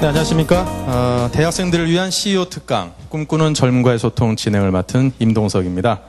네, 안녕하십니까. 대학생들을 위한 CEO 특강, 꿈꾸는 젊은과의 소통 진행을 맡은 임동석입니다.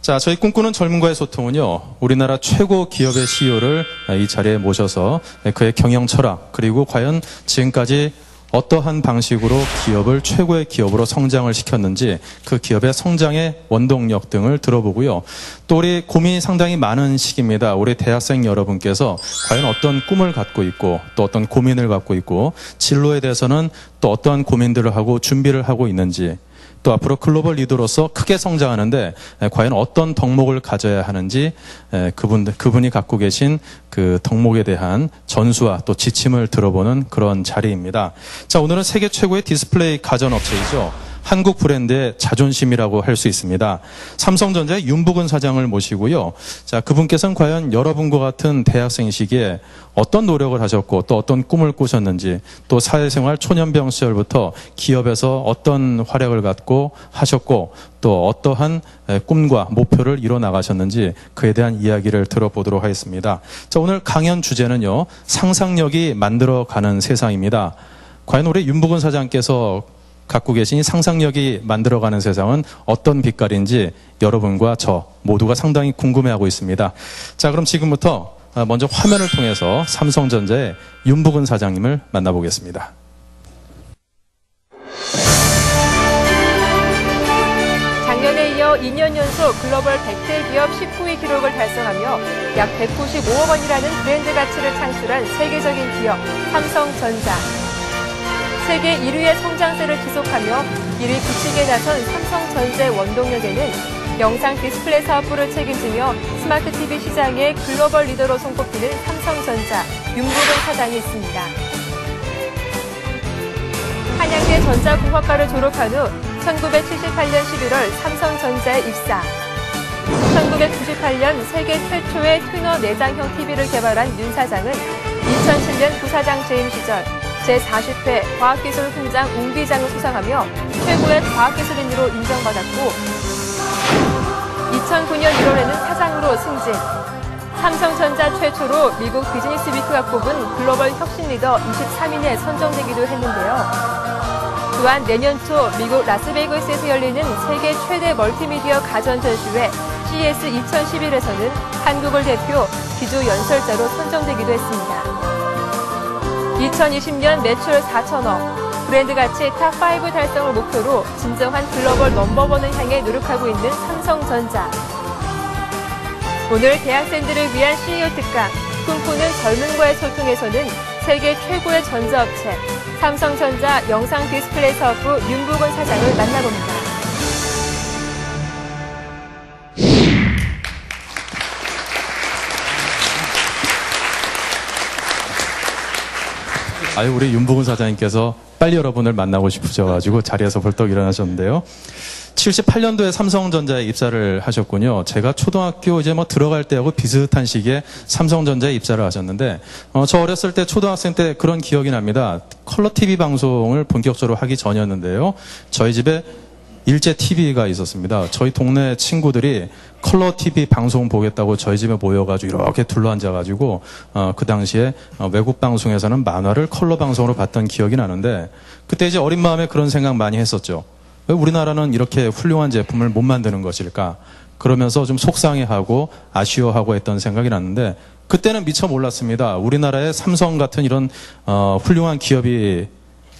자, 저희 꿈꾸는 젊은과의 소통은요, 우리나라 최고 기업의 CEO를 이 자리에 모셔서 그의 경영 철학, 그리고 과연 지금까지 어떠한 방식으로 기업을 최고의 기업으로 성장을 시켰는지 그 기업의 성장의 원동력 등을 들어보고요. 또 우리 고민이 상당히 많은 시기입니다. 우리 대학생 여러분께서 과연 어떤 꿈을 갖고 있고 또 어떤 고민을 갖고 있고 진로에 대해서는 또 어떠한 고민들을 하고 준비를 하고 있는지, 또 앞으로 글로벌 리더로서 크게 성장하는데 과연 어떤 덕목을 가져야 하는지 그분이 갖고 계신 그 덕목에 대한 전수와 또 지침을 들어보는 그런 자리입니다. 자, 오늘은 세계 최고의 디스플레이 가전업체이죠. 한국 브랜드의 자존심이라고 할 수 있습니다. 삼성전자의 윤부근 사장을 모시고요. 자, 그분께서는 과연 여러분과 같은 대학생 시기에 어떤 노력을 하셨고 또 어떤 꿈을 꾸셨는지, 또 사회생활 초년병 시절부터 기업에서 어떤 활약을 갖고 하셨고 또 어떠한 꿈과 목표를 이뤄 나가셨는지 그에 대한 이야기를 들어보도록 하겠습니다. 자, 오늘 강연 주제는요, 상상력이 만들어가는 세상입니다. 과연 우리 윤부근 사장께서 갖고 계신 상상력이 만들어가는 세상은 어떤 빛깔인지 여러분과 저 모두가 상당히 궁금해하고 있습니다. 자, 그럼 지금부터 먼저 화면을 통해서 삼성전자의 윤부근 사장님을 만나보겠습니다. 작년에 이어 2년 연속 글로벌 100대 기업 19위 기록을 달성하며 약 195억 원이라는 브랜드 가치를 창출한 세계적인 기업 삼성전자. 세계 1위의 성장세를 지속하며 이를 굳히게 나선 삼성전자의 원동력에는 영상 디스플레이 사업부를 책임지며 스마트 TV 시장의 글로벌 리더로 손꼽히는 삼성전자 윤부근 사장이 있습니다. 한양대 전자공학과를 졸업한 후 1978년 11월 삼성전자에 입사. 1998년 세계 최초의 튜너 내장형 TV를 개발한 윤 사장은 2010년 부사장 재임 시절 제40회 과학기술 훈장 웅비장을 수상하며 최고의 과학기술인으로 인정받았고 2009년 1월에는 사장으로 승진. 삼성전자 최초로 미국 비즈니스 위크가 꼽은 글로벌 혁신 리더 23인에 선정되기도 했는데요. 또한 내년 초 미국 라스베이거스에서 열리는 세계 최대 멀티미디어 가전 전시회 CES 2011에서는 한국을 대표 기조 연설자로 선정되기도 했습니다. 2020년 매출 4천억, 브랜드 가치 탑5 달성을 목표로 진정한 글로벌 넘버원을 향해 노력하고 있는 삼성전자. 오늘 대학생들을 위한 CEO 특강, 꿈꾸는 젊은과의 소통에서는 세계 최고의 전자업체 삼성전자 영상 디스플레이 사업부 윤부근 사장을 만나봅니다. 아유, 우리 윤부근 사장님께서 빨리 여러분을 만나고 싶으셔가지고 자리에서 벌떡 일어나셨는데요. 78년도에 삼성전자에 입사를 하셨군요. 제가 초등학교 이제 들어갈 때하고 비슷한 시기에 삼성전자에 입사를 하셨는데, 저 어렸을 때 초등학생 때 그런 기억이 납니다. 컬러 TV 방송을 본격적으로 하기 전이었는데요. 저희 집에 일제 TV가 있었습니다. 저희 동네 친구들이 컬러 TV 방송 보겠다고 저희 집에 모여가지고 이렇게 둘러앉아가지고 그 당시에 외국 방송에서는 만화를 컬러 방송으로 봤던 기억이 나는데, 그때 이제 어린 마음에 그런 생각 많이 했었죠. 왜 우리나라는 이렇게 훌륭한 제품을 못 만드는 것일까? 그러면서 좀 속상해하고 아쉬워하고 했던 생각이 났는데, 그때는 미처 몰랐습니다. 우리나라의 삼성 같은 이런 훌륭한 기업이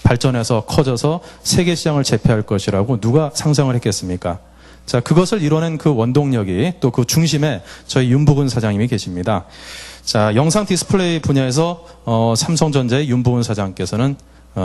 발전해서 커져서 세계 시장을 제패할 것이라고 누가 상상을 했겠습니까? 자, 그것을 이뤄낸 그 원동력이 또 그 중심에 저희 윤부근 사장님이 계십니다. 자, 영상 디스플레이 분야에서 삼성전자의 윤부근 사장께서는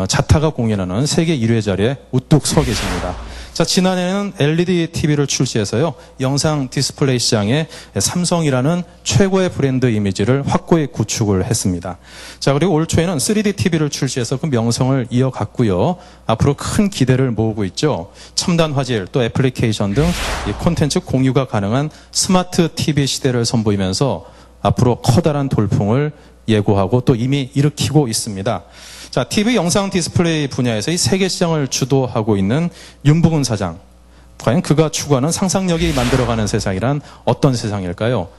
자타가 공인하는 세계 1위 자리에 우뚝 서 계십니다. 자, 지난해에는 LED TV를 출시해서요, 영상 디스플레이 시장에 삼성이라는 최고의 브랜드 이미지를 확고히 구축을 했습니다. 자, 그리고 올 초에는 3D TV를 출시해서 그 명성을 이어갔고요. 앞으로 큰 기대를 모으고 있죠. 첨단 화질, 또 애플리케이션 등 이 콘텐츠 공유가 가능한 스마트 TV 시대를 선보이면서 앞으로 커다란 돌풍을 예고하고 또 이미 일으키고 있습니다. 자, TV 영상 디스플레이 분야에서 이 세계 시장을 주도하고 있는 윤부근 사장. 과연 그가 추구하는 상상력이 만들어가는 세상이란 어떤 세상일까요?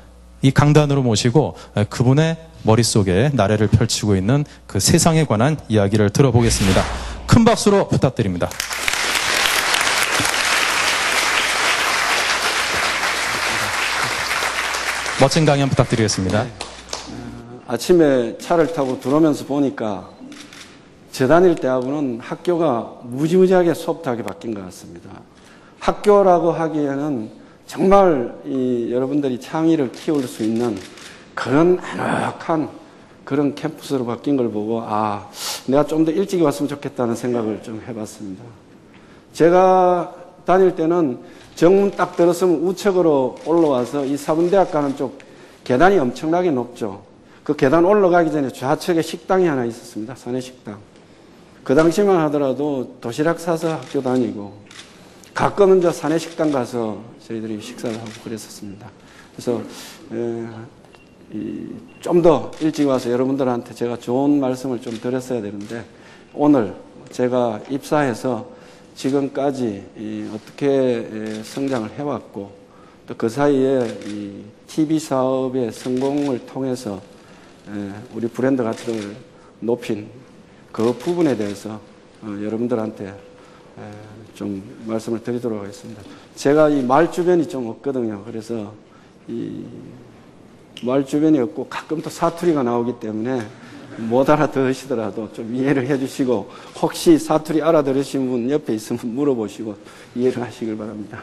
이 강단으로 모시고 그분의 머릿속에 나래를 펼치고 있는 그 세상에 관한 이야기를 들어보겠습니다. 큰 박수로 부탁드립니다. 멋진 강연 부탁드리겠습니다. 아침에 차를 타고 들어오면서 보니까 저 다닐 때하고는 학교가 무지무지하게 소프트하게 바뀐 것 같습니다. 학교라고 하기에는 정말 여러분들이 창의를 키울 수 있는 그런 아늑한 그런 캠퍼스로 바뀐 걸 보고 내가 좀 더 일찍 왔으면 좋겠다는 생각을 좀 해봤습니다. 제가 다닐 때는 정문 딱 들었으면 우측으로 올라와서 이 사범대학 가는 쪽 계단이 엄청나게 높죠. 그 계단 올라가기 전에 좌측에 식당이 하나 있었습니다. 사내식당. 그 당시만 하더라도 도시락 사서 학교 다니고 가끔은 저 사내식당 가서 저희들이 식사를 하고 그랬었습니다. 그래서 좀 더 일찍 와서 여러분들한테 제가 좋은 말씀을 좀 드렸어야 되는데 오늘 제가 입사해서 지금까지 어떻게 성장을 해왔고 또 그 사이에 이 TV 사업의 성공을 통해서 우리 브랜드 가치를 높인 그 부분에 대해서 여러분들한테 좀 말씀을 드리도록 하겠습니다. 제가 이 말 주변이 좀 없거든요. 그래서 이 말 주변이 없고 가끔 또 사투리가 나오기 때문에 못 알아들으시더라도 좀 이해를 해주시고 혹시 사투리 알아들으신 분 옆에 있으면 물어보시고 이해를 하시길 바랍니다.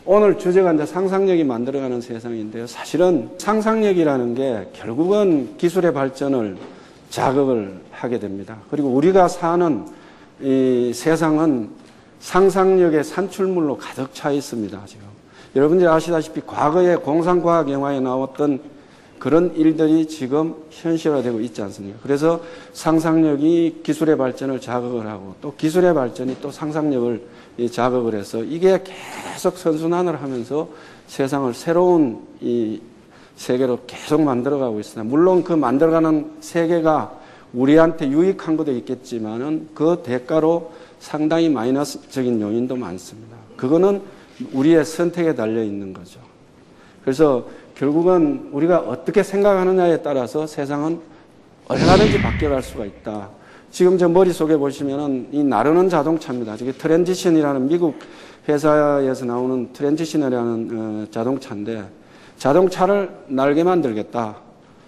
오늘 주제가 이제 상상력이 만들어가는 세상인데요. 사실은 상상력이라는 게 결국은 기술의 발전을 자극을 하게 됩니다. 그리고 우리가 사는 이 세상은 상상력의 산출물로 가득 차 있습니다. 지금 여러분들이 아시다시피 과거의 공상과학 영화에 나왔던 그런 일들이 지금 현실화되고 있지 않습니까? 그래서 상상력이 기술의 발전을 자극을 하고 또 기술의 발전이 또 상상력을 자극을 해서 이게 계속 선순환을 하면서 세상을 새로운 이 세계로 계속 만들어가고 있습니다. 물론 그 만들어가는 세계가 우리한테 유익한 것도 있겠지만은 그 대가로 상당히 마이너스적인 요인도 많습니다. 그거는 우리의 선택에 달려 있는 거죠. 그래서 결국은 우리가 어떻게 생각하느냐에 따라서 세상은 얼마든지 바뀌어갈 수가 있다. 지금 저 머릿속에 보시면은 이 나르는 자동차입니다. 저게 트랜지션이라는 미국 회사에서 나오는 트랜지션이라는 자동차인데 자동차를 날게 만들겠다.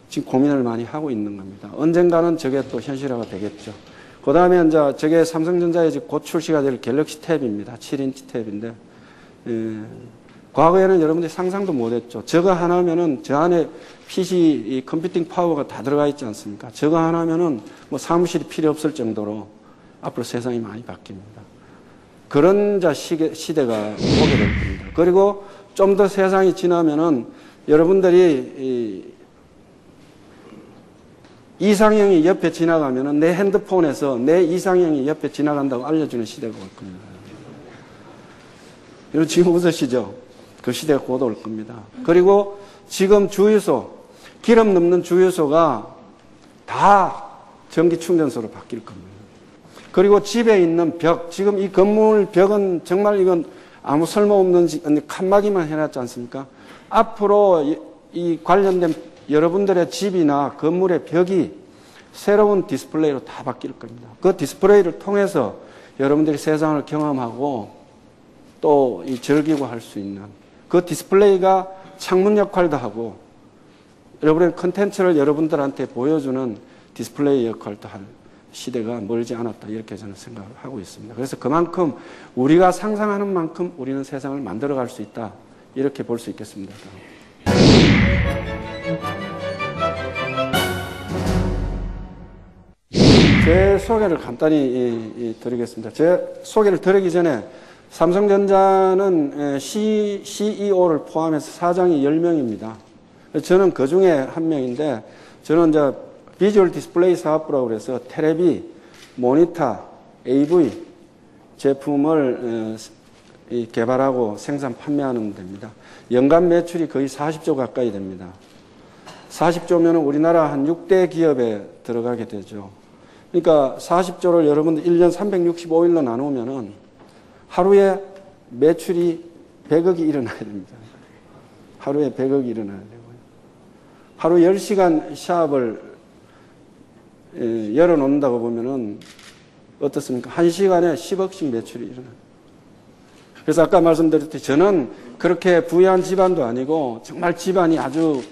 지금 고민을 많이 하고 있는 겁니다. 언젠가는 저게 또 현실화가 되겠죠. 그 다음에 이제 저게 삼성전자에 곧 출시가 될 갤럭시 탭입니다. 7인치 탭인데, 과거에는 여러분들이 상상도 못 했죠. 저거 하나면은 저 안에 PC 이 컴퓨팅 파워가 다 들어가 있지 않습니까? 저거 하나면은 뭐 사무실이 필요 없을 정도로 앞으로 세상이 많이 바뀝니다. 그런 시대가 오게 될 겁니다. 그리고 좀 더 세상이 지나면은 여러분들이 이상형이 옆에 지나가면은 내 핸드폰에서 내 이상형이 옆에 지나간다고 알려주는 시대가 올 겁니다. 여러분 지금 웃으시죠? 그 시대가 곧 올 겁니다. 그리고 지금 주유소, 기름 넣는 주유소가 다 전기 충전소로 바뀔 겁니다. 그리고 집에 있는 벽, 지금 이 건물 벽은 정말 이건 아무 쓸모없는 칸막이만 해놨지 않습니까? 앞으로 이 관련된 여러분들의 집이나 건물의 벽이 새로운 디스플레이로 다 바뀔 겁니다. 그 디스플레이를 통해서 여러분들이 세상을 경험하고 또 즐기고 할 수 있는 그 디스플레이가 창문 역할도 하고 여러분의 컨텐츠를 여러분들한테 보여주는 디스플레이 역할도 할 시대가 멀지 않았다. 이렇게 저는 생각을 하고 있습니다. 그래서 그만큼 우리가 상상하는 만큼 우리는 세상을 만들어갈 수 있다. 이렇게 볼 수 있겠습니다. 제 소개를 간단히 드리겠습니다. 제 소개를 드리기 전에 삼성전자는 CEO를 포함해서 사장이 10명입니다. 저는 그 중에 한 명인데 저는 이제 비주얼 디스플레이 사업부라고 해서 테레비, 모니터, AV 제품을 개발하고 생산, 판매하는 데입니다. 연간 매출이 거의 40조 가까이 됩니다. 40조면 우리나라 한 6대 기업에 들어가게 되죠. 그러니까 40조를 여러분들 1년 365일로 나누면은 하루에 매출이 100억이 일어나야 됩니다. 하루에 100억이 일어나야 되고요. 하루 10시간 샵을 열어놓는다고 보면은 어떻습니까? 1시간에 10억씩 매출이 일어나요. 그래서 아까 말씀드렸듯이 저는 그렇게 부유한 집안도 아니고 정말 집안이 아주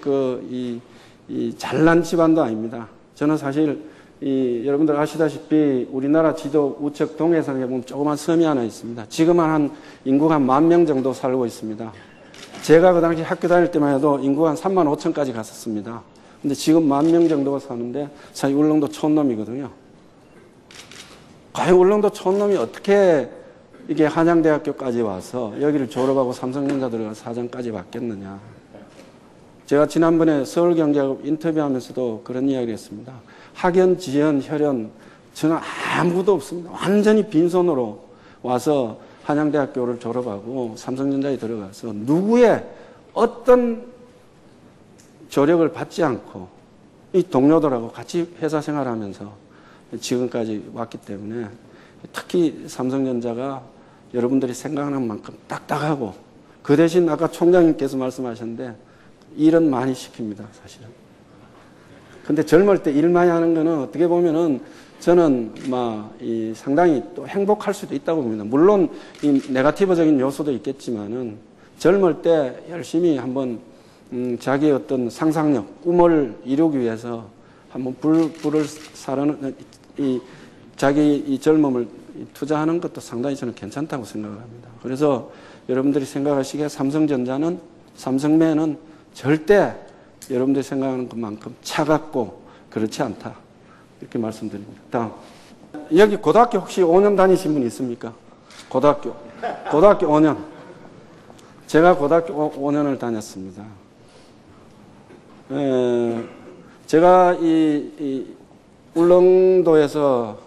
잘난 집안도 아닙니다. 저는 사실 여러분들 아시다시피 우리나라 지도 우측 동해상에 보면 조그만 섬이 하나 있습니다. 지금은 한 인구가 한 10,000명 정도 살고 있습니다. 제가 그 당시 학교 다닐 때만 해도 인구가 한 35,000까지 갔었습니다. 근데 지금 10,000명 정도가 사는데 사실 울릉도 촌놈이거든요. 과연 울릉도 촌놈이 어떻게 이게 한양대학교까지 와서 여기를 졸업하고 삼성전자 들어가서 사장까지 받겠느냐. 제가 지난번에 서울경제학업 인터뷰하면서도 그런 이야기를 했습니다. 학연, 지연, 혈연 저는 아무것도 없습니다. 완전히 빈손으로 와서 한양대학교를 졸업하고 삼성전자에 들어가서 누구의 어떤 조력을 받지 않고 이 동료들하고 같이 회사 생활하면서 지금까지 왔기 때문에 특히 삼성전자가 여러분들이 생각하는 만큼 딱딱하고 그 대신 아까 총장님께서 말씀하셨는데 일은 많이 시킵니다, 사실은. 근데 젊을 때 일 많이 하는 거는 어떻게 보면은 저는 상당히 또 행복할 수도 있다고 봅니다. 물론 이 네거티브적인 요소도 있겠지만은 젊을 때 열심히 한번 자기의 어떤 상상력, 꿈을 이루기 위해서 한번 불을 사르는 자기 이 젊음을 투자하는 것도 상당히 저는 괜찮다고 생각을 합니다. 그래서 여러분들이 생각하시기에 삼성매는 절대 여러분들이 생각하는 것만큼 차갑고 그렇지 않다. 이렇게 말씀드립니다. 다음. 여기 고등학교 혹시 5년 다니신 분 있습니까? 고등학교 5년. 제가 고등학교 5년을 다녔습니다. 제가 이 울릉도에서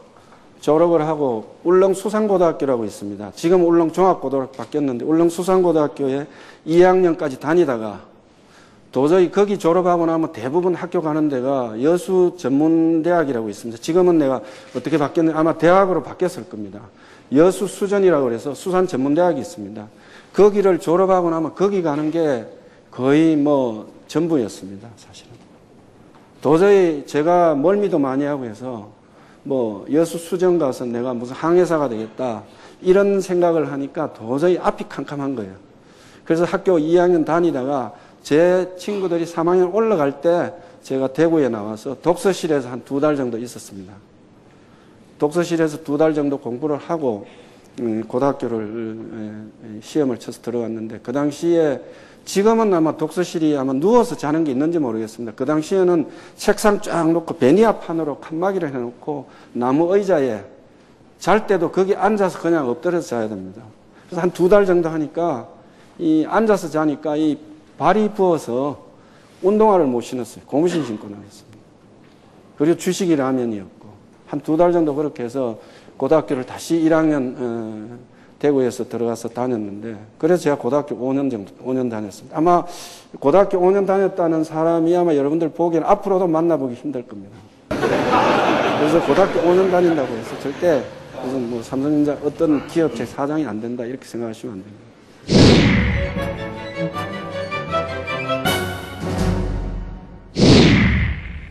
졸업을 하고 울릉수산고등학교라고 있습니다. 지금 울릉종합고등학교 바뀌었는데 울릉수산고등학교에 2학년까지 다니다가 도저히 거기 졸업하고 나면 대부분 학교 가는 데가 여수전문대학이라고 있습니다. 지금은 내가 어떻게 바뀌었는지 아마 대학으로 바뀌었을 겁니다. 여수수전이라고 해서 수산전문대학이 있습니다. 거기를 졸업하고 나면 거기 가는 게 거의 전부였습니다. 사실은. 도저히 제가 멀미도 많이 하고 해서 여수수전 가서 내가 무슨 항해사가 되겠다 이런 생각을 하니까 도저히 앞이 캄캄한 거예요. 그래서 학교 2학년 다니다가 제 친구들이 3학년 올라갈 때 제가 대구에 나와서 독서실에서 한 2달 정도 있었습니다. 독서실에서 2달 정도 공부를 하고 고등학교를 시험을 쳐서 들어갔는데 그 당시에 지금은 아마 독서실이 아마 누워서 자는 게 있는지 모르겠습니다. 그 당시에는 책상 쫙 놓고 베니아판으로 칸막이를 해놓고 나무 의자에 잘 때도 거기 앉아서 그냥 엎드려서 자야 됩니다. 그래서 한 2달 정도 하니까 앉아서 자니까 이 발이 부어서 운동화를 못 신었어요. 고무신 신고 나왔습니다. 그리고 주식이 라면이었고 한 2달 정도 그렇게 해서 고등학교를 다시 1학년 대구에서 들어가서 다녔는데 그래서 제가 고등학교 5년 다녔습니다. 아마 고등학교 5년 다녔다는 사람이 아마 여러분들 보기에는 앞으로도 만나보기 힘들 겁니다. 그래서 고등학교 5년 다닌다고 해서 절대 무슨 삼성전자 어떤 기업체 사장이 안 된다 이렇게 생각하시면 안 됩니다.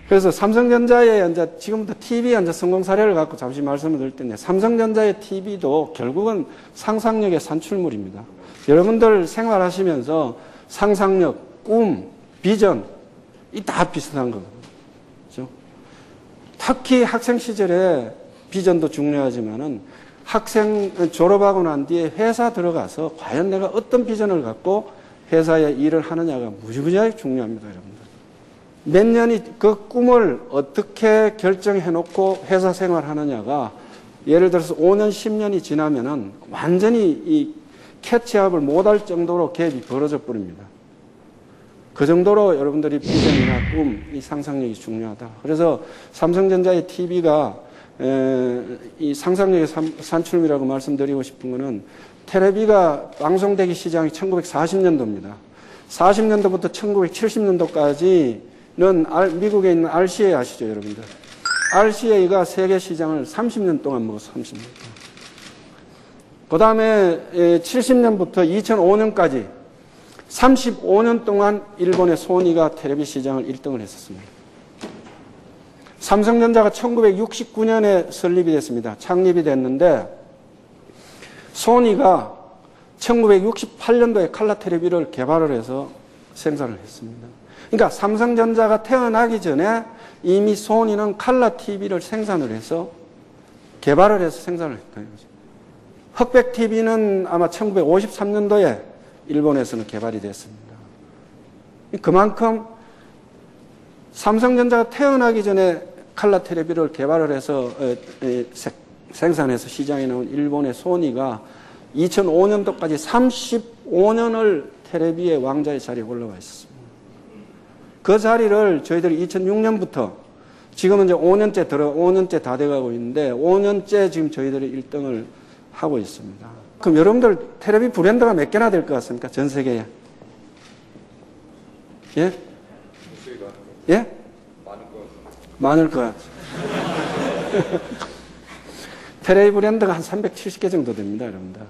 그래서 삼성전자의 지금부터 TV 성공 사례를 갖고 잠시 말씀을 드릴 텐데 삼성전자의 TV도 결국은 상상력의 산출물입니다. 여러분들 생활하시면서 상상력, 꿈, 비전 이 다 비슷한 거거든요. 그렇죠? 특히 학생 시절에 비전도 중요하지만은 학생 졸업하고 난 뒤에 회사 들어가서 과연 내가 어떤 비전을 갖고 회사에 일을 하느냐가 무지무지하게 중요합니다, 여러분들. 몇 년이 그 꿈을 어떻게 결정해 놓고 회사 생활하느냐가 예를 들어서 5년, 10년이 지나면은 완전히 이 캐치업을 못할 정도로 갭이 벌어져 버립니다. 그 정도로 여러분들이 비전이나 꿈, 이 상상력이 중요하다. 그래서 삼성전자의 TV가 이 상상력의 산출물이라고 말씀드리고 싶은 거는 텔레비가 방송되기 시작이 1940년도입니다. 40년도부터 1970년도까지는 미국에 있는 RCA 아시죠, 여러분들? RCA가 세계 시장을 30년 동안 먹었어요, 30년 동안. 그 다음에 70년부터 2005년까지 35년 동안 일본의 소니가 텔레비 시장을 1등을 했었습니다. 삼성전자가 1969년에 설립이 됐습니다. 창립이 됐는데 소니가 1968년도에 컬러 텔레비를 개발을 해서 생산을 했습니다. 그러니까 삼성전자가 태어나기 전에 이미 소니는 컬러 TV를 생산을 해서 개발을 해서 생산을 했다는 거죠. 흑백 TV는 아마 1953년도에 일본에서는 개발이 됐습니다. 그만큼 삼성전자가 태어나기 전에 컬러 텔레비를 개발을 해서 생산해서 시장에 나온 일본의 소니가 2005년도까지 35년을 텔레비의 왕자의 자리에 올라와 있었습니다. 그 자리를 저희들이 2006년부터 지금은 이제 5년째 다 돼가고 있는데 5년째 지금 저희들이 1등을 하고 있습니다. 그럼 여러분들 텔레비 브랜드가 몇 개나 될 것 같습니까? 전 세계에. 예? 예? 많을 것 같아요. 텔레비 브랜드가 한 370개 정도 됩니다, 여러분들.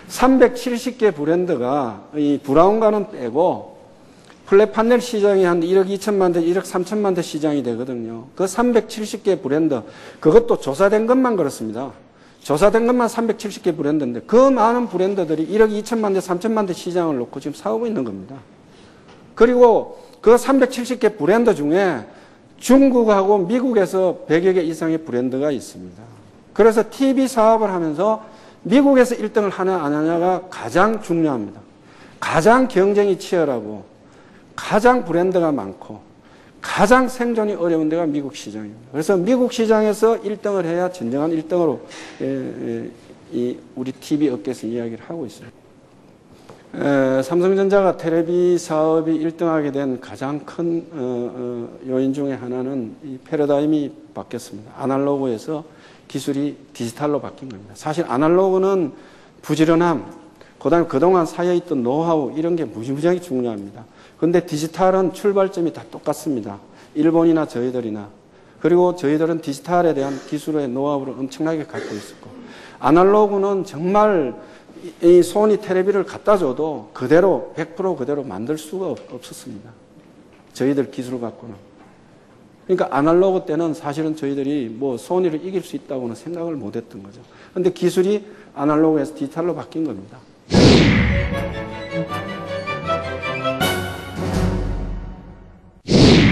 370개 브랜드가 이 브라운관은 빼고 플랫 판넬 시장이 한 1억 2천만 대, 1억 3천만 대 시장이 되거든요. 그 370개 브랜드, 그것도 조사된 것만 그렇습니다. 조사된 것만 370개 브랜드인데 그 많은 브랜드들이 1억 2천만 대, 3천만 대 시장을 놓고 지금 싸우고 있는 겁니다. 그리고 그 370개 브랜드 중에 중국하고 미국에서 100여 개 이상의 브랜드가 있습니다. 그래서 TV 사업을 하면서 미국에서 1등을 하냐 안 하냐가 가장 중요합니다. 가장 경쟁이 치열하고 가장 브랜드가 많고 가장 생존이 어려운 데가 미국 시장입니다. 그래서 미국 시장에서 1등을 해야 진정한 1등으로 우리 TV 업계에서 이야기를 하고 있어요. 삼성전자가 텔레비 사업이 1등하게 된 가장 큰 요인 중에 하나는 이 패러다임이 바뀌었습니다. 아날로그에서 기술이 디지털로 바뀐 겁니다. 사실 아날로그는 부지런함, 그다음에 그동안 쌓여있던 노하우 이런 게 무지무지하게 중요합니다. 그런데 디지털은 출발점이 다 똑같습니다. 일본이나 저희들이나. 그리고 저희들은 디지털에 대한 기술의 노하우를 엄청나게 갖고 있었고 아날로그는 정말 이 소니 텔레비를 갖다 줘도 그대로 100% 그대로 만들 수가 없었습니다. 저희들 기술 갖고는. 그러니까 아날로그 때는 사실은 저희들이 뭐 소니를 이길 수 있다고는 생각을 못 했던 거죠. 그런데 기술이 아날로그에서 디지털로 바뀐 겁니다.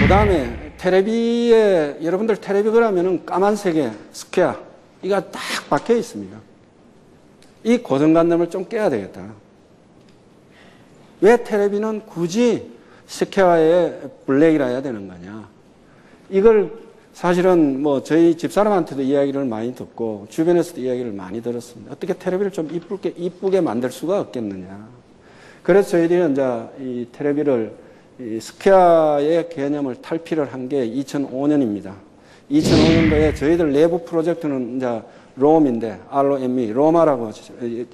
그 다음에 텔레비에 여러분들 텔레비 그러면은 까만색의 스퀘어 이거 딱 박혀 있습니다. 이 고정관념을 좀 깨야 되겠다. 왜 텔레비는 굳이 스퀘어에 블랙이라 해야 되는 거냐. 이걸 사실은 뭐 저희 집사람한테도 이야기를 많이 듣고 주변에서도 이야기를 많이 들었습니다. 어떻게 텔레비를 좀 이쁘게 만들 수가 없겠느냐. 그래서 저희들은 이제 이 텔레비를 이 스퀘어의 개념을 탈피를 한 게 2005년입니다. 2005년도에 저희들 내부 프로젝트는 이제 롬인데, ROME, 로마라고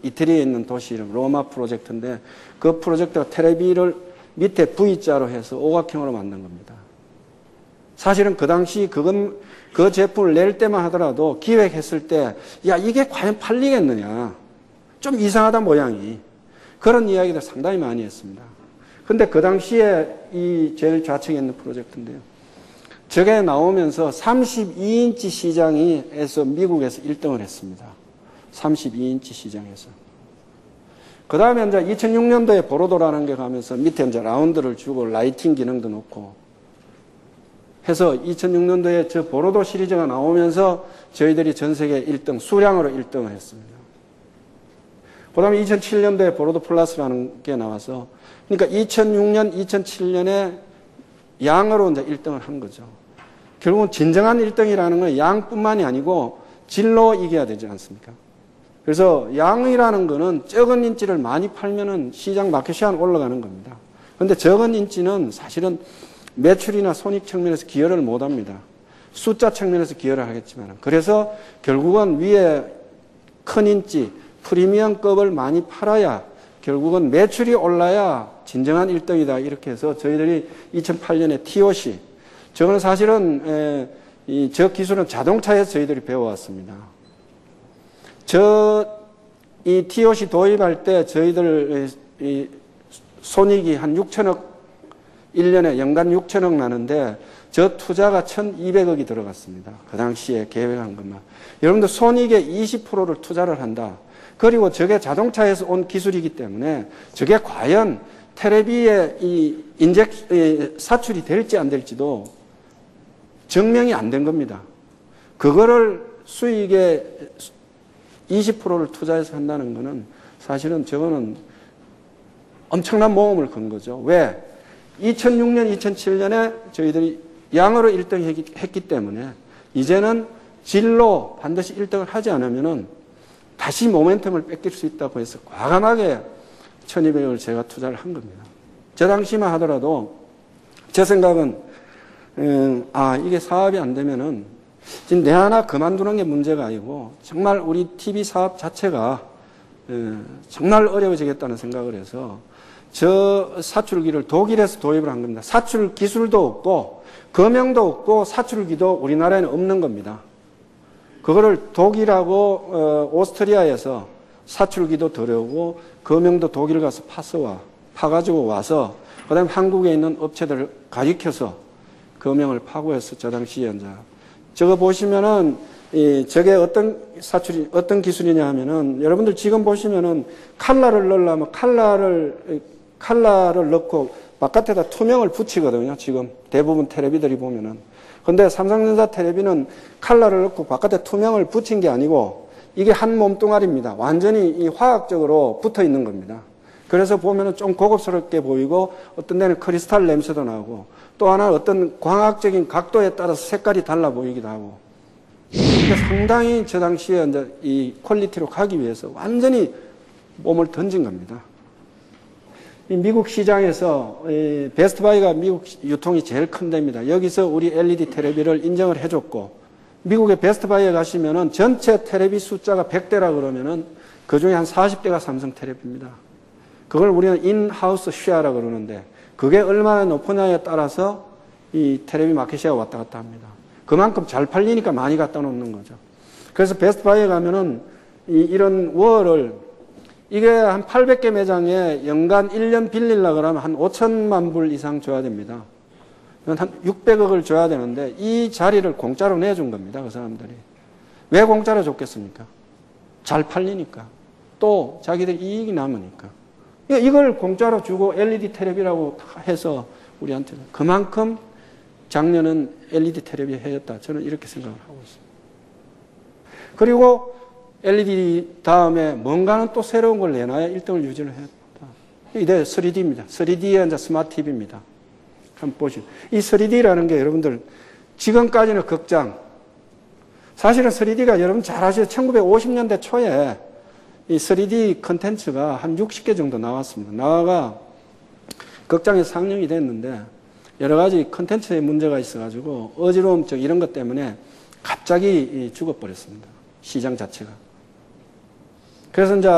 이태리에 있는 도시 이름 로마 프로젝트인데 그 프로젝트가 텔레비를 밑에 V자로 해서 오각형으로 만든 겁니다. 사실은 그 당시 그 제품을 낼 때만 하더라도 기획했을 때, 야, 이게 과연 팔리겠느냐. 좀 이상하다, 모양이. 그런 이야기들 상당히 많이 했습니다. 근데 그 당시에 이 제일 좌측에 있는 프로젝트인데요. 저게 나오면서 32인치 시장에서 미국에서 1등을 했습니다. 32인치 시장에서. 그 다음에 이제 2006년도에 보로도라는 게 가면서 밑에 이제 라운드를 주고 라이팅 기능도 넣고 해서 2006년도에 저 보로도 시리즈가 나오면서 저희들이 전 세계 1등, 수량으로 1등을 했습니다. 그 다음에 2007년도에 보로도 플러스라는 게 나와서 그러니까 2006년, 2007년에 양으로 이제 1등을 한 거죠. 결국은 진정한 1등이라는 건 양뿐만이 아니고 질로 이겨야 되지 않습니까? 그래서 양이라는 거는 적은 인치를 많이 팔면은 시장 마켓 시간 올라가는 겁니다. 그런데 적은 인치는 사실은 매출이나 손익 측면에서 기여를 못 합니다. 숫자 측면에서 기여를 하겠지만. 그래서 결국은 위에 큰 인치, 프리미엄급을 많이 팔아야 결국은 매출이 올라야 진정한 1등이다. 이렇게 해서 저희들이 2008년에 TOC, 저거는 저 기술은 자동차에서 저희들이 배워왔습니다. 저 이 TOC 도입할 때 저희들 이 손익이 한 6천억, 1년에 연간 6천억 나는데 저 투자가 1,200억이 들어갔습니다. 그 당시에 계획한 것만. 여러분들 손익의 20%를 투자를 한다. 그리고 저게 자동차에서 온 기술이기 때문에 저게 과연 테레비에 이 사출이 될지 안 될지도 증명이 안 된 겁니다. 그거를 수익의 20%를 투자해서 한다는 거는 사실은 저거는 엄청난 모험을 건 거죠. 왜? 2006년, 2007년에 저희들이 양으로 1등 했기 때문에 이제는 질로 반드시 1등을 하지 않으면은 다시 모멘텀을 뺏길 수 있다고 해서 과감하게 1,200억을 제가 투자를 한 겁니다. 저 당시만 하더라도 제 생각은 이게 사업이 안 되면은 지금 내 하나 그만두는 게 문제가 아니고 정말 우리 TV 사업 자체가 정말 어려워지겠다는 생각을 해서 저 사출기를 독일에서 도입을 한 겁니다. 사출 기술도 없고 검영도 없고 사출기도 우리나라에는 없는 겁니다. 그거를 독일하고 오스트리아에서 사출기도 들여오고 검영도 독일 가서 파가지고 와서 그다음에 한국에 있는 업체들을 가리켜서 검영을 파고 해서 저 당시에 이제 저거 보시면은 저게 어떤 기술이냐 하면은 여러분들 지금 보시면은 칼라를 넣으려면 칼라를 넣고 바깥에다 투명을 붙이거든요. 지금 대부분 텔레비들이 보면은. 근데 삼성전자 텔레비는 칼라를 넣고 바깥에 투명을 붙인 게 아니고 이게 한 몸뚱아리입니다. 완전히 이 화학적으로 붙어 있는 겁니다. 그래서 보면은 좀 고급스럽게 보이고 어떤 데는 크리스탈 냄새도 나고 또 하나 어떤 광학적인 각도에 따라서 색깔이 달라 보이기도 하고 상당히 저 당시에 이제 이 퀄리티로 가기 위해서 완전히 몸을 던진 겁니다. 미국 시장에서 베스트바이가 미국 유통이 제일 큰 데입니다. 여기서 우리 LED 텔레비를 인정을 해줬고 미국의 베스트바이에 가시면은 전체 텔레비 숫자가 100대라 그러면은 그 중에 한 40대가 삼성 텔레비입니다. 그걸 우리는 인하우스 쉐어라 그러는데 그게 얼마나 높으냐에 따라서 이 텔레비 마켓시가 왔다 갔다 합니다. 그만큼 잘 팔리니까 많이 갖다 놓는 거죠. 그래서 베스트바이에 가면은 이런 월을 이게 한 800개 매장에 연간 1년 빌리려고 그러면 한 5천만 불 이상 줘야 됩니다. 한 600억을 줘야 되는데 이 자리를 공짜로 내준 겁니다. 그 사람들이. 왜 공짜로 줬겠습니까? 잘 팔리니까. 또 자기들 이익이 남으니까. 이걸 공짜로 주고 LED 텔레비라고 해서 우리한테 그만큼 작년은 LED 텔레비 해였다. 저는 이렇게 생각을 하고 있습니다. 그리고 LED 다음에 뭔가는 또 새로운 걸 내놔야 1등을 유지를 해야 된다. 이게 3D입니다. 3D의 이제 스마트 TV입니다. 한번 보시죠. 이 3D라는 게 여러분들 지금까지는 극장. 사실은 3D가 여러분 잘 아시죠? 1950년대 초에 이 3D 컨텐츠가 한 60개 정도 나왔습니다. 나와가 극장에서 상영이 됐는데 여러 가지 컨텐츠에 문제가 있어가지고 어지러움증 이런 것 때문에 갑자기 죽어버렸습니다. 시장 자체가. 그래서 이제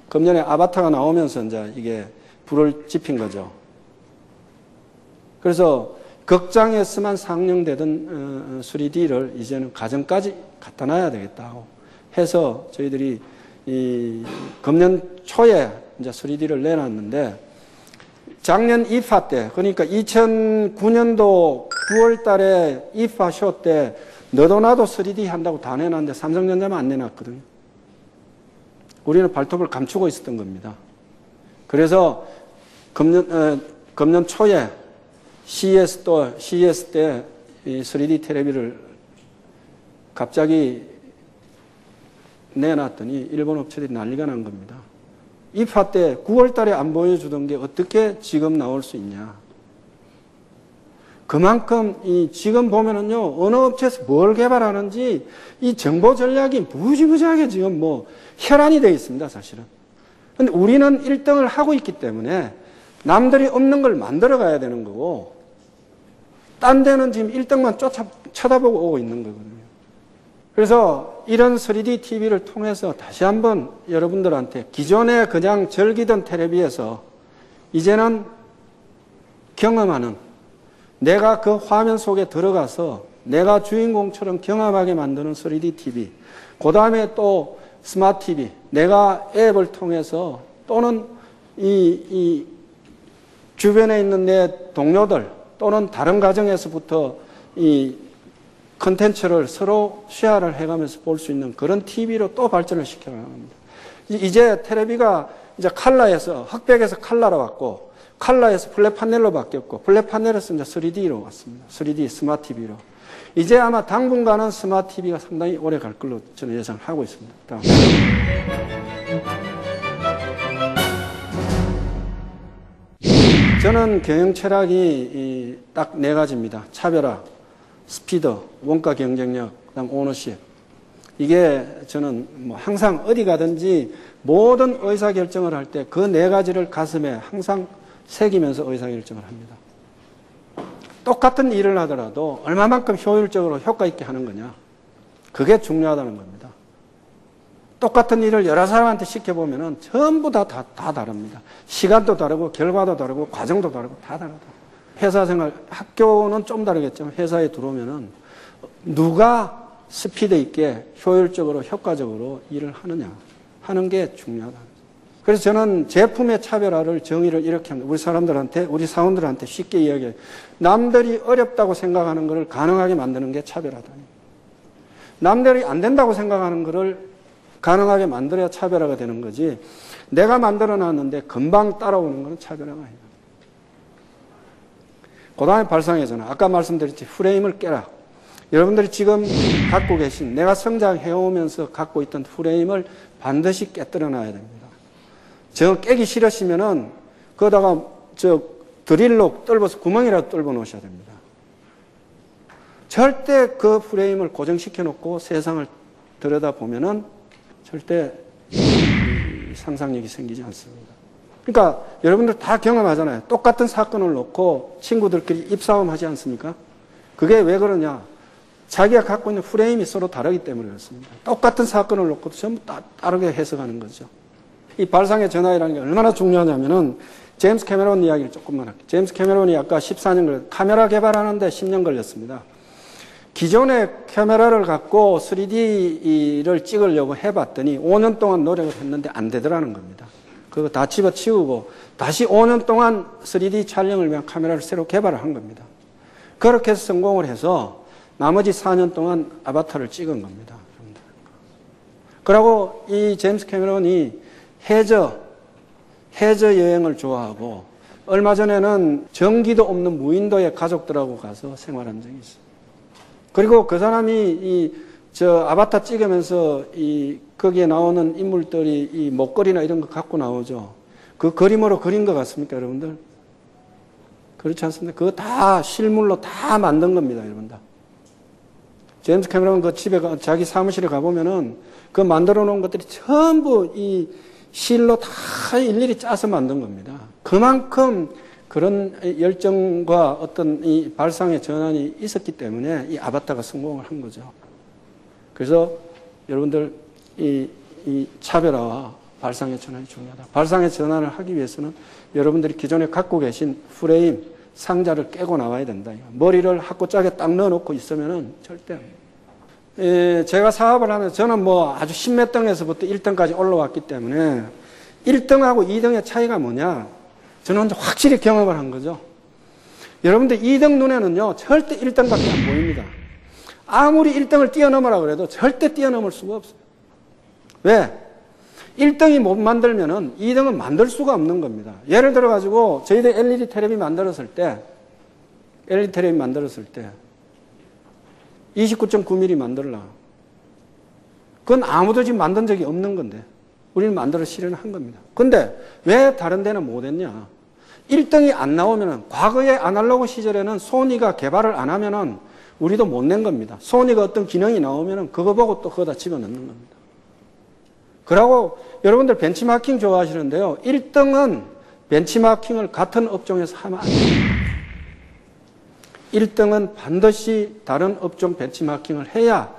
금년에 아바타가 나오면서 이제 이게 불을 지핀 거죠. 그래서 극장에서만 상영되던 3D를 이제는 가정까지 갖다 놔야 되겠다고 해서 저희들이 이 금년 초에 이제 3D를 내놨는데 작년 IFA 때, 그러니까 2009년도 9월 달에 IFA 쇼 때 너도 나도 3D 한다고 다 내놨는데 삼성전자만 안 내놨거든요. 우리는 발톱을 감추고 있었던 겁니다. 그래서 금년 초에 CES 때 이 3D 텔레비를 갑자기 내놨더니 일본 업체들이 난리가 난 겁니다. IFA 때 9월 달에 안 보여주던 게 어떻게 지금 나올 수 있냐. 그만큼 지금 보면은요, 어느 업체에서 뭘 개발하는지 이 정보 전략이 무지무지하게 지금 혈안이 되어 있습니다, 사실은. 근데 우리는 1등을 하고 있기 때문에 남들이 없는 걸 만들어 가야 되는 거고, 딴 데는 지금 1등만 쳐다보고 오고 있는 거거든요. 그래서 이런 3D TV를 통해서 다시 한번 여러분들한테 기존에 그냥 즐기던 텔레비에서 이제는 경험하는, 내가 그 화면 속에 들어가서 내가 주인공처럼 경험하게 만드는 3D TV. 그 다음에 또 스마트 TV, 내가 앱을 통해서 또는 이 주변에 있는 내 동료들 또는 다른 가정에서부터 이 컨텐츠를 서로 쉐어를 해가면서 볼 수 있는 그런 TV로 또 발전을 시켜나가는 겁니다. 이제 텔레비가 이제 컬러에서, 흑백에서 컬러로 왔고, 컬러에서 플랫 파넬로 바뀌었고, 플랫 파넬에서 이제 3D로 왔습니다. 3D 스마트 TV로. 이제 아마 당분간은 스마트 TV가 상당히 오래 갈 걸로 저는 예상하고 있습니다. 다음. 저는 경영 철학이 딱 네 가지입니다. 차별화, 스피드, 원가 경쟁력, 그다음 오너십. 이게 저는 뭐 항상 어디 가든지 모든 의사결정을 할 때 그 네 가지를 가슴에 항상 새기면서 의사결정을 합니다. 똑같은 일을 하더라도 얼마만큼 효율적으로 효과 있게 하는 거냐. 그게 중요하다는 겁니다. 똑같은 일을 여러 사람한테 시켜보면 전부 다 다릅니다. 시간도 다르고 결과도 다르고 과정도 다르고 다 다르다. 회사 생활, 학교는 좀 다르겠지만 회사에 들어오면은 누가 스피드 있게 효율적으로 효과적으로 일을 하느냐 하는 게 중요하다. 그래서 저는 제품의 차별화를 정의를 이렇게 합니다. 우리 사람들한테, 우리 사원들한테 쉽게 이야기해요. 남들이 어렵다고 생각하는 것을 가능하게 만드는 게 차별화다. 남들이 안 된다고 생각하는 것을 가능하게 만들어야 차별화가 되는 거지. 내가 만들어 놨는데 금방 따라오는 것은 차별화가 아니다. 그 다음에 발상의 전환. 아까 말씀드렸지. 프레임을 깨라. 여러분들이 지금 갖고 계신, 내가 성장해오면서 갖고 있던 프레임을 반드시 깨뜨려 놔야 됩니다. 저 깨기 싫으시면은, 거기다가 드릴로 뚫어서 구멍이라도 뚫어 놓으셔야 됩니다. 절대 그 프레임을 고정시켜 놓고 세상을 들여다보면은 절대 상상력이 생기지 않습니다. 그러니까 여러분들 다 경험하잖아요. 똑같은 사건을 놓고 친구들끼리 입싸움 하지 않습니까? 그게 왜 그러냐? 자기가 갖고 있는 프레임이 서로 다르기 때문에 그렇습니다. 똑같은 사건을 놓고 전부 다르게 해석하는 거죠. 이 발상의 전환이라는 게 얼마나 중요하냐면은 제임스 캐메론 이야기를 조금만 할게요. 제임스 캐메론이 아까 14년 걸렸어요. 카메라 개발하는데 10년 걸렸습니다. 기존의 카메라를 갖고 3D를 찍으려고 해봤더니 5년 동안 노력을 했는데 안 되더라는 겁니다. 그거 다 집어치우고 다시 5년 동안 3D 촬영을 위한 카메라를 새로 개발을 한 겁니다. 그렇게 해서 성공을 해서 나머지 4년 동안 아바타를 찍은 겁니다. 그리고 이 제임스 캐메론이 해저 여행을 좋아하고 얼마 전에는 전기도 없는 무인도에 가족들하고 가서 생활한 적이 있어요. 그리고 그 사람이 아바타 찍으면서 거기에 나오는 인물들이 이 목걸이나 이런 거 갖고 나오죠. 그 그림으로 그린 것 같습니까, 여러분들? 그렇지 않습니까? 그거 다 실물로 다 만든 겁니다, 여러분들. 제임스 캐메론 그 집에 자기 사무실에 가보면은 그 만들어 놓은 것들이 전부 이 실로 다 일일이 짜서 만든 겁니다. 그만큼 그런 열정과 어떤 이 발상의 전환이 있었기 때문에 이 아바타가 성공을 한 거죠. 그래서 여러분들 이 차별화와 발상의 전환이 중요하다. 발상의 전환을 하기 위해서는 여러분들이 기존에 갖고 계신 프레임, 상자를 깨고 나와야 된다. 머리를 학구짝에 딱 넣어놓고 있으면은 절대. 제가 사업을 하면서 저는 뭐 아주 십몇 등에서부터 1등까지 올라왔기 때문에 1등하고 2등의 차이가 뭐냐? 저는 확실히 경험을 한 거죠. 여러분들 2등 눈에는요, 절대 1등밖에 안 보입니다. 아무리 1등을 뛰어넘으라 그래도 절대 뛰어넘을 수가 없어요. 왜? 1등이 못 만들면은 2등은 만들 수가 없는 겁니다. 예를 들어가지고 저희들 LED 텔레비 만들었을 때 29.9mm 만들라. 그건 아무도 지금 만든 적이 없는 건데 우리는 만들어 실현한 겁니다. 근데 왜 다른 데는 못했냐? 1등이 안 나오면은 과거의 아날로그 시절에는 소니가 개발을 안 하면은 우리도 못 낸 겁니다. 소니가 어떤 기능이 나오면은 그거 보고 또 거기다 집어넣는 겁니다. 그러고 여러분들 벤치마킹 좋아하시는데요. 1등은 벤치마킹을 같은 업종에서 하면 안 됩니다. 1등은 반드시 다른 업종 벤치마킹을 해야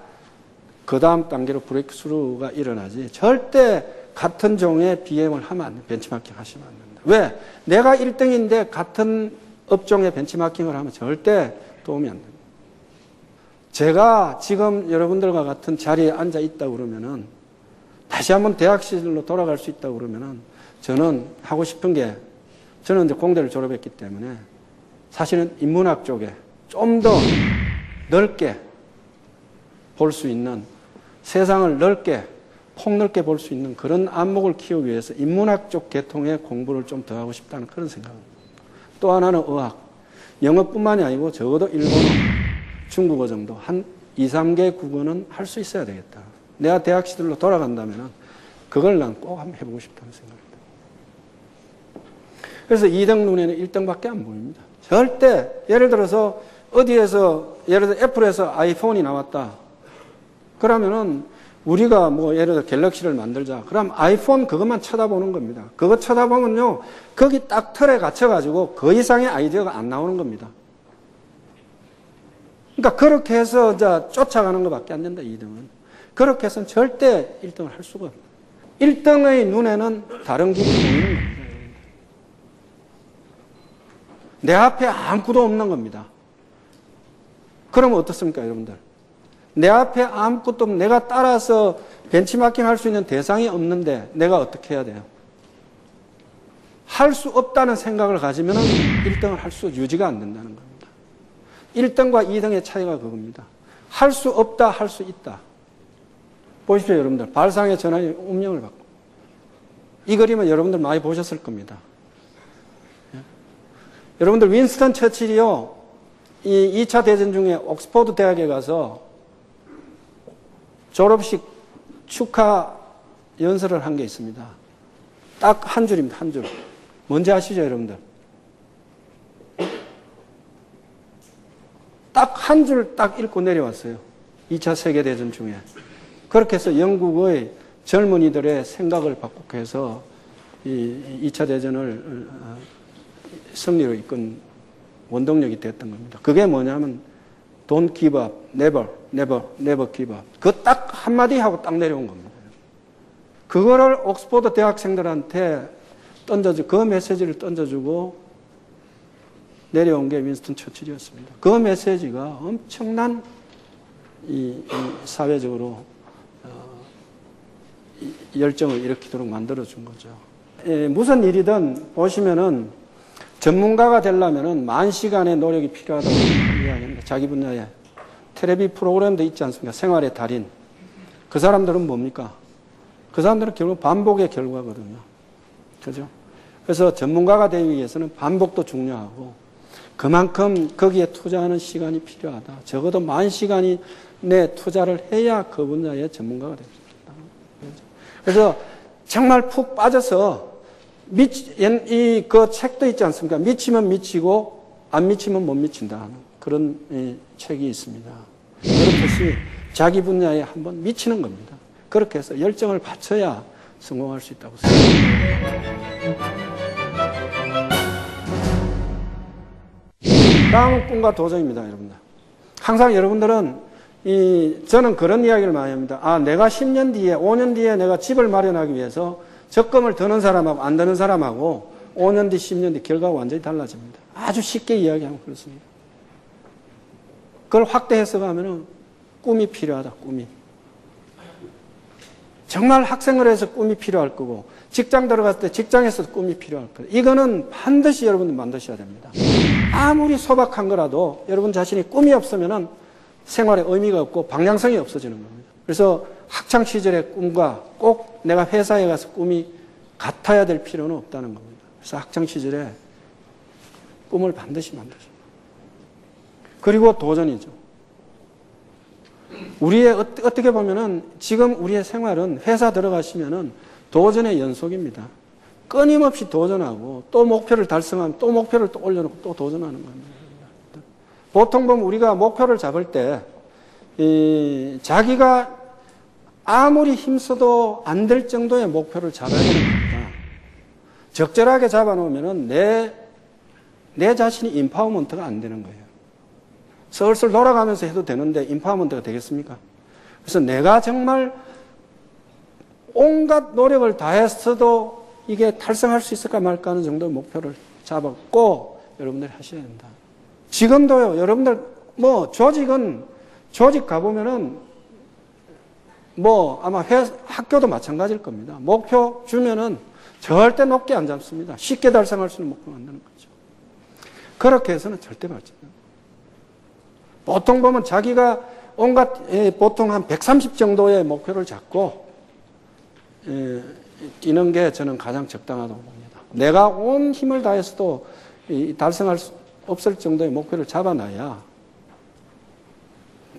그 다음 단계로 브레이크스루가 일어나지 절대 같은 종의 BM을 하면 안 돼요. 벤치마킹 하시면 안 됩니다. 왜? 내가 1등인데 같은 업종의 벤치마킹을 하면 절대 도움이 안 됩니다. 제가 지금 여러분들과 같은 자리에 앉아 있다 그러면은 다시 한번 대학 시절로 돌아갈 수 있다고 그러면은 저는 하고 싶은 게, 저는 이제 공대를 졸업했기 때문에 사실은 인문학 쪽에 좀 더 넓게 볼 수 있는, 세상을 넓게, 폭넓게 볼 수 있는 그런 안목을 키우기 위해서 인문학 쪽 계통의 공부를 좀 더 하고 싶다는 그런 생각입니다. 또 하나는 의학. 영어뿐만이 아니고 적어도 일본어, 중국어 정도 한 2, 3개 국어는 할 수 있어야 되겠다. 내가 대학 시절로 돌아간다면 그걸 난 꼭 한번 해보고 싶다는 생각입니다. 그래서 2등 눈에는 1등밖에 안 보입니다. 절대 예를 들어서 어디에서 예를 들어 애플에서 아이폰이 나왔다. 그러면은 우리가 뭐 예를 들어 갤럭시를 만들자. 그럼 아이폰 그것만 쳐다보는 겁니다. 그거 쳐다보면요, 거기 딱 틀에 갇혀가지고 그 이상의 아이디어가 안 나오는 겁니다. 그러니까 그렇게 해서 이제 쫓아가는 것밖에 안 된다, 2등은. 그렇게 해서는 절대 1등을 할 수가 없습니다. 1등의 눈에는 다른 길이 보이는 겁니다. 내 앞에 아무것도 없는 겁니다. 그러면 어떻습니까, 여러분들? 내 앞에 아무것도 없는, 내가 따라서 벤치마킹 할 수 있는 대상이 없는데 내가 어떻게 해야 돼요? 할 수 없다는 생각을 가지면 1등을 할 수 유지가 안 된다는 겁니다. 1등과 2등의 차이가 그겁니다. 할 수 없다, 할 수 있다. 보십시오, 여러분들. 발상의 전환이 운명을 바꿔. 이 그림은 여러분들 많이 보셨을 겁니다. 예? 여러분들 윈스턴 처칠이요, 이 2차 대전 중에 옥스퍼드 대학에 가서 졸업식 축하 연설을 한 게 있습니다. 딱 한 줄입니다, 한 줄. 뭔지 아시죠, 여러분들? 딱 한 줄 딱 읽고 내려왔어요. 2차 세계대전 중에. 그렇게 해서 영국의 젊은이들의 생각을 바꾸해서 이 2차 대전을 승리로 이끈 원동력이 됐던 겁니다. 그게 뭐냐면 Don't give up, never, never, never give up. 그 딱 한마디 하고 딱 내려온 겁니다. 그거를 옥스퍼드 대학생들한테 던져주, 그 메시지를 던져주고 내려온 게 윈스턴 처칠이었습니다. 그 메시지가 엄청난 이 사회적으로 열정을 일으키도록 만들어준 거죠. 무슨 일이든 보시면은 전문가가 되려면은 10,000시간의 노력이 필요하다고 이야기합니다. 자기 분야에. 텔레비 프로그램도 있지 않습니까? 생활의 달인. 그 사람들은 뭡니까? 그 사람들은 결국 반복의 결과거든요. 그죠? 그래서 전문가가 되기 위해서는 반복도 중요하고 그만큼 거기에 투자하는 시간이 필요하다. 적어도 10,000시간이 내 투자를 해야 그 분야의 전문가가 될 수 있다. 그래서 정말 푹 빠져서 그 책도 있지 않습니까? 미치면 미치고 안 미치면 못 미친다 하는 그런 책이 있습니다. 그렇듯이 자기 분야에 한번 미치는 겁니다. 그렇게 해서 열정을 바쳐야 성공할 수 있다고 생각합니다. 다음은 꿈과 도전입니다, 여러분들. 항상 여러분들은 저는 그런 이야기를 많이 합니다. 아, 내가 10년 뒤에, 5년 뒤에 내가 집을 마련하기 위해서 적금을 드는 사람하고 안 드는 사람하고 5년 뒤, 10년 뒤 결과가 완전히 달라집니다. 아주 쉽게 이야기하면 그렇습니다. 그걸 확대 해석하면 꿈이 필요하다, 꿈이. 정말 학생을 해서 꿈이 필요할 거고 직장 들어갔을 때 직장에서도 꿈이 필요할 거예요. 이거는 반드시 여러분들 만드셔야 됩니다. 아무리 소박한 거라도 여러분 자신이 꿈이 없으면 생활에 의미가 없고 방향성이 없어지는 겁니다. 그래서 학창시절의 꿈과 꼭 내가 회사에 가서 꿈이 같아야 될 필요는 없다는 겁니다. 그래서 학창시절에 꿈을 반드시 만드십니다. 그리고 도전이죠. 우리의 어떻게 보면은 지금 우리의 생활은 회사 들어가시면은 도전의 연속입니다. 끊임없이 도전하고 또 목표를 달성하면 또 목표를 또 올려놓고 또 도전하는 겁니다. 보통 보면 우리가 목표를 잡을 때 자기가 아무리 힘써도 안 될 정도의 목표를 잡아야 되는 겁니다. 적절하게 잡아놓으면은 내 자신이 임파워먼트가 안 되는 거예요. 슬슬 돌아가면서 해도 되는데 임파워먼트가 되겠습니까? 그래서 내가 정말 온갖 노력을 다했어도 이게 달성할 수 있을까 말까 하는 정도의 목표를 잡았고 여러분들이 하셔야 된다. 지금도요, 여러분들 조직 가보면은 뭐 아마 학교도 마찬가지일 겁니다. 목표 주면은 절대 높게 안 잡습니다. 쉽게 달성할 수 있는 목표 만드는 거죠. 그렇게 해서는 절대 발전. 보통 보면 자기가 온갖 보통 한 130 정도의 목표를 잡고 뛰는 게 저는 가장 적당하다고 봅니다. 내가 온 힘을 다해서도 달성할 수 없을 정도의 목표를 잡아놔야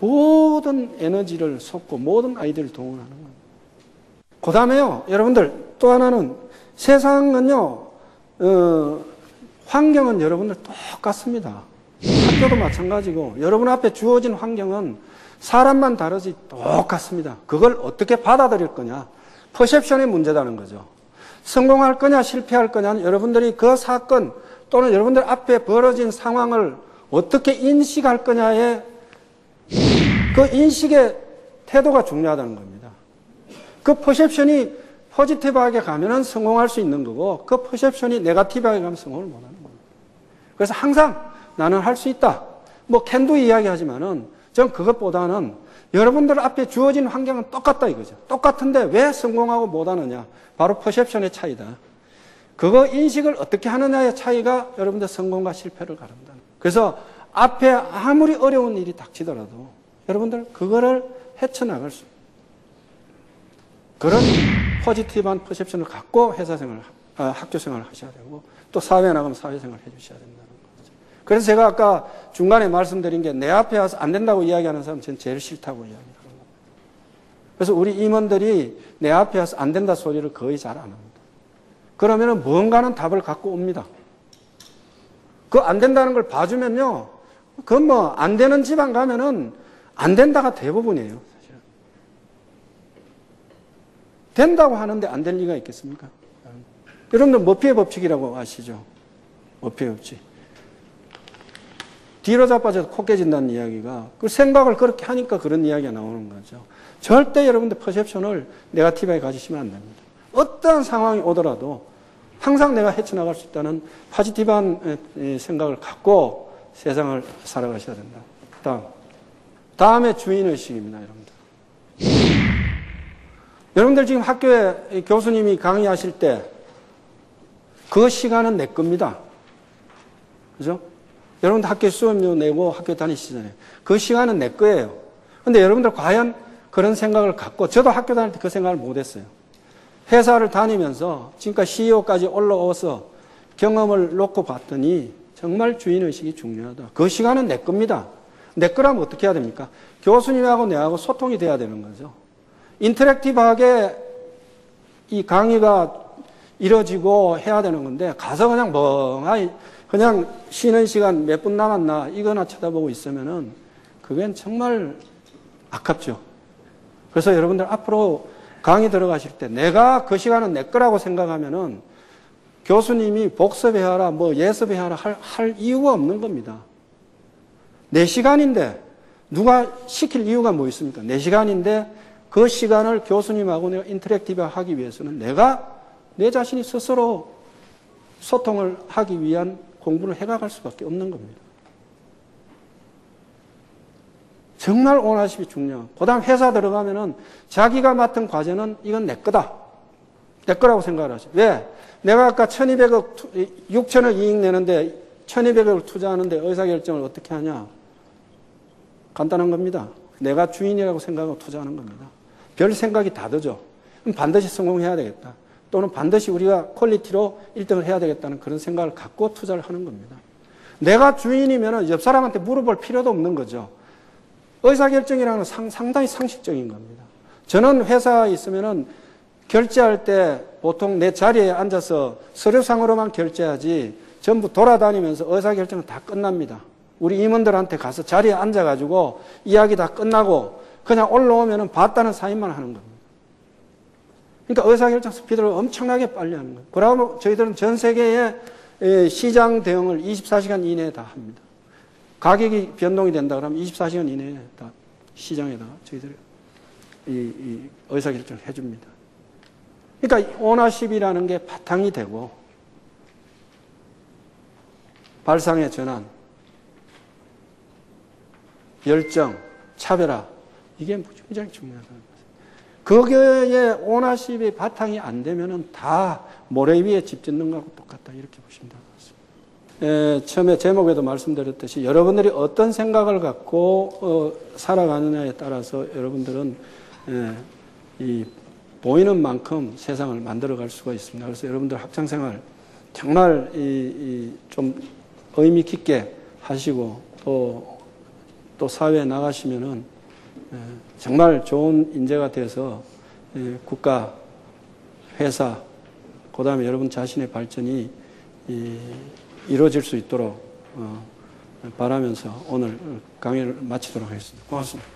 모든 에너지를 쏟고 모든 아이들을 동원하는 겁니다. 그 다음에요, 여러분들 또 하나는 세상은요, 환경은 여러분들 똑같습니다. 학교도 마찬가지고 여러분 앞에 주어진 환경은 사람만 다르지 똑같습니다. 그걸 어떻게 받아들일 거냐, 퍼셉션의 문제라는 거죠. 성공할 거냐 실패할 거냐는 여러분들이 그 사건 또는 여러분들 앞에 벌어진 상황을 어떻게 인식할 거냐에 그 인식의 태도가 중요하다는 겁니다. 그 퍼셉션이 포지티브하게 가면은 성공할 수 있는 거고, 그 퍼셉션이 네거티브하게 가면 성공을 못 하는 겁니다. 그래서 항상 나는 할 수 있다. 뭐 캔도 이야기하지만은 전 그것보다는 여러분들 앞에 주어진 환경은 똑같다 이거죠. 똑같은데 왜 성공하고 못 하느냐? 바로 퍼셉션의 차이다. 그거 인식을 어떻게 하느냐의 차이가 여러분들 성공과 실패를 가른다. 그래서 앞에 아무리 어려운 일이 닥치더라도 여러분들 그거를 헤쳐나갈 수 있는 그런 포지티브한 퍼셉션을 갖고 회사생활, 학교생활을 하셔야 되고 또 사회에 나가면 사회생활을 해주셔야 된다는 거죠. 그래서 제가 아까 중간에 말씀드린 게 내 앞에 와서 안 된다고 이야기하는 사람은 저는 제일 싫다고 이야기하는 겁니다. 그래서 우리 임원들이 내 앞에 와서 안 된다 소리를 거의 잘 안 합니다. 그러면은 뭔가는 답을 갖고 옵니다. 그 안 된다는 걸 봐주면요, 그건 뭐 안 되는 집안 가면은 안 된다가 대부분이에요. 사실은. 된다고 하는데 안 될 리가 있겠습니까? 여러분들 머피의 법칙이라고 아시죠? 머피의 법칙. 뒤로 자빠져서 코 깨진다는 이야기가 그 생각을 그렇게 하니까 그런 이야기가 나오는 거죠. 절대 여러분들 퍼셉션을 네거티브하게 가지시면 안 됩니다. 어떠한 상황이 오더라도 항상 내가 헤쳐나갈 수 있다는 포지티브한 생각을 갖고 세상을 살아가셔야 된다. 다음에 주인의식입니다, 여러분들. 여러분들 지금 학교에 교수님이 강의하실 때 그 시간은 내 겁니다. 그죠? 여러분들 학교에 수업료 내고 학교 다니시잖아요. 그 시간은 내 거예요. 근데 여러분들 과연 그런 생각을 갖고, 저도 학교 다닐 때 그 생각을 못 했어요. 회사를 다니면서 지금까지 CEO까지 올라와서 경험을 놓고 봤더니 정말 주인의식이 중요하다. 그 시간은 내 겁니다. 내 거라면 어떻게 해야 됩니까? 교수님하고 내하고 소통이 돼야 되는 거죠. 인터랙티브하게 이 강의가 이루어지고 해야 되는 건데, 가서 그냥 멍하니 그냥 쉬는 시간 몇 분 남았나 이거나 쳐다보고 있으면은 그건 정말 아깝죠. 그래서 여러분들 앞으로 강의 들어가실 때 내가 그 시간은 내 거라고 생각하면은 교수님이 복습해야 하라, 뭐 예습해야 하라 할 이유가 없는 겁니다. 내 시간인데 누가 시킬 이유가 뭐 있습니까? 내 시간인데 그 시간을 교수님하고 내가 인터랙티브 하기 위해서는 내가 내 자신이 스스로 소통을 하기 위한 공부를 해가갈 수밖에 없는 겁니다. 정말 오너십이 중요하고, 그 다음 회사 들어가면은 자기가 맡은 과제는 이건 내 거다. 내 거라고 생각을 하죠. 왜? 내가 아까 6천억 이익 내는데 1200억을 투자하는데 의사결정을 어떻게 하냐? 간단한 겁니다. 내가 주인이라고 생각하고 투자하는 겁니다. 별 생각이 다 되죠. 그럼 반드시 성공해야 되겠다. 또는 반드시 우리가 퀄리티로 1등을 해야 되겠다는 그런 생각을 갖고 투자를 하는 겁니다. 내가 주인이면 옆 사람한테 물어볼 필요도 없는 거죠. 의사결정이라는 건 상당히 상식적인 겁니다. 저는 회사에 있으면은 결제할 때 보통 내 자리에 앉아서 서류상으로만 결제하지 전부 돌아다니면서 의사결정은 다 끝납니다. 우리 임원들한테 가서 자리에 앉아가지고 이야기 다 끝나고 그냥 올라오면은 봤다는 사인만 하는 겁니다. 그러니까 의사결정 스피드를 엄청나게 빨리 하는 거예요. 그러고 저희들은 전 세계의 시장 대응을 24시간 이내에 다 합니다. 가격이 변동이 된다 그러면 24시간 이내에 다 시장에다 저희들이 이 의사결정을 해줍니다. 그러니까 오너십이라는 게 바탕이 되고 발상의 전환, 열정, 차별화 이게 굉장히 중요하다는 거죠. 거기에 오너십의 바탕이 안 되면은 다 모래 위에 집 짓는 거하고 똑같다. 이렇게 보시면 될 것 같습니다. 처음에 제목에도 말씀드렸듯이 여러분들이 어떤 생각을 갖고 살아가느냐에 따라서 여러분들은 이 보이는 만큼 세상을 만들어갈 수가 있습니다. 그래서 여러분들 학창생활 정말 좀 의미 깊게 하시고 또 사회에 나가시면은 정말 좋은 인재가 돼서 국가, 회사, 그 다음에 여러분 자신의 발전이 이루어질 수 있도록 바라면서 오늘 강의를 마치도록 하겠습니다. 고맙습니다.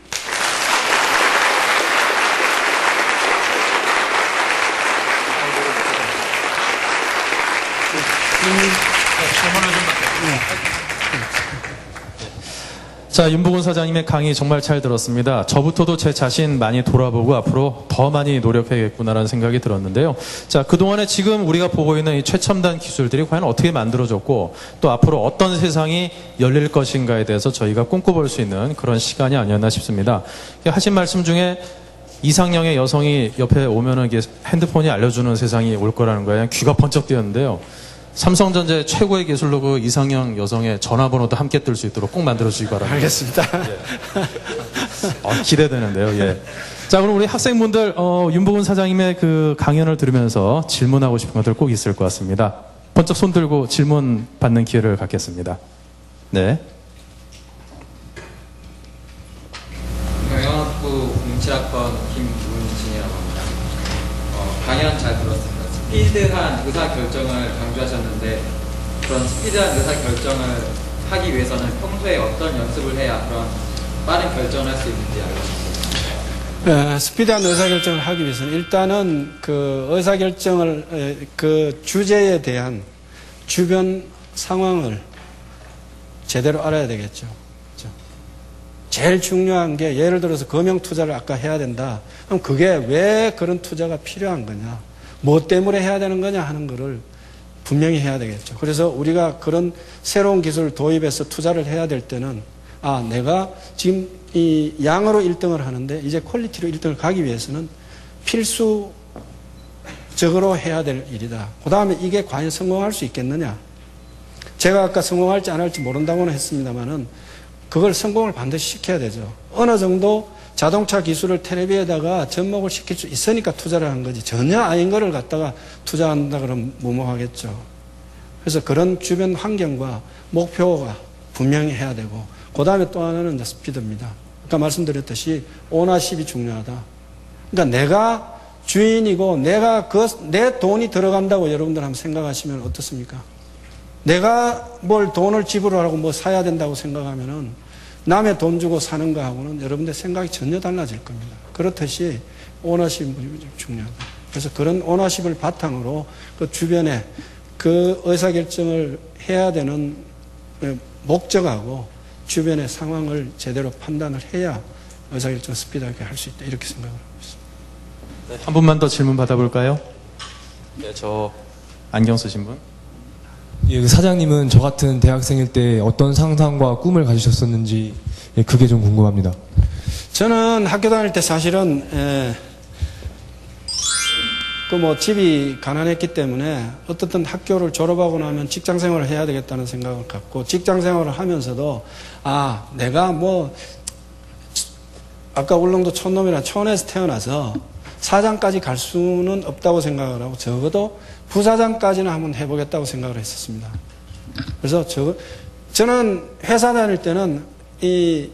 자, 윤보근 사장님의 강의 정말 잘 들었습니다. 저부터도 제 자신 많이 돌아보고 앞으로 더 많이 노력해야겠구나라는 생각이 들었는데요. 자, 그동안에 지금 우리가 보고 있는 이 최첨단 기술들이 과연 어떻게 만들어졌고 또 앞으로 어떤 세상이 열릴 것인가에 대해서 저희가 꿈꿔볼 수 있는 그런 시간이 아니었나 싶습니다. 하신 말씀 중에 이상형의 여성이 옆에 오면은 이게 핸드폰이 알려주는 세상이 올 거라는 거에 귀가 번쩍 뜨였는데요. 삼성전자의 최고의 기술로 그 이상형 여성의 전화번호도 함께 뜰 수 있도록 꼭 만들어주시기 바랍니다. 알겠습니다. 예. 기대되는데요. 예. 자, 그럼 우리 학생분들 윤보근 사장님의 그 강연을 들으면서 질문하고 싶은 것들 꼭 있을 것 같습니다. 번쩍 손 들고 질문 받는 기회를 갖겠습니다. 네. 경영학부 07학번 김문진이라고 합니다. 강연 잘 들었습니다. 스피드한 의사결정을 강조하셨는데 그런 스피드한 의사결정을 하기 위해서는 평소에 어떤 연습을 해야 그런 빠른 결정을 할 수 있는지 알려주세요. 스피드한 의사결정을 하기 위해서는 일단은 그 의사결정을 그 주제에 대한 주변 상황을 제대로 알아야 되겠죠. 그렇죠? 제일 중요한 게 예를 들어서 금융 투자를 아까 해야 된다. 그럼 그게 왜 그런 투자가 필요한 거냐? 뭐 때문에 해야 되는 거냐 하는 거를 분명히 해야 되겠죠. 그래서 우리가 그런 새로운 기술을 도입해서 투자를 해야 될 때는 내가 지금 이 양으로 1등을 하는데 이제 퀄리티로 1등을 가기 위해서는 필수적으로 해야 될 일이다. 그 다음에 이게 과연 성공할 수 있겠느냐. 제가 아까 성공할지 안 할지 모른다고는 했습니다만은 그걸 성공을 반드시 시켜야 되죠. 어느 정도 자동차 기술을 텔레비에다가 접목을 시킬 수 있으니까 투자를 한 거지 전혀 아닌 거를 갖다가 투자한다 그러면 무모하겠죠. 그래서 그런 주변 환경과 목표가 분명히 해야 되고 그 다음에 또 하나는 이제 스피드입니다. 아까 말씀드렸듯이 오너십이 중요하다. 그러니까 내가 주인이고 내가 내 돈이 들어간다고 여러분들 한번 생각하시면 어떻습니까? 내가 뭘 돈을 지불하고 뭐 사야 된다고 생각하면은 남의 돈 주고 사는 거하고는 여러분들 생각이 전혀 달라질 겁니다. 그렇듯이 오너십이 중요하다. 그래서 그런 오너십을 바탕으로 그 주변에 그 의사결정을 해야 되는 목적하고 주변의 상황을 제대로 판단을 해야 의사결정 스피드하게 할 수 있다. 이렇게 생각을 하고 있습니다. 네, 한 분만 더 질문 받아볼까요? 네, 저 안경 쓰신 분. 예, 그 사장님은 저 같은 대학생일 때 어떤 상상과 꿈을 가지셨었는지 그게 좀 궁금합니다. 저는 학교 다닐 때 사실은 집이 가난했기 때문에 어떻든 학교를 졸업하고 나면 직장 생활을 해야 되겠다는 생각을 갖고 직장 생활을 하면서도 내가 아까 울릉도 촌놈이나 촌에서 태어나서 사장까지 갈 수는 없다고 생각을 하고 적어도 부사장까지는 한번 해보겠다고 생각을 했었습니다. 그래서 저는 회사 다닐 때는 이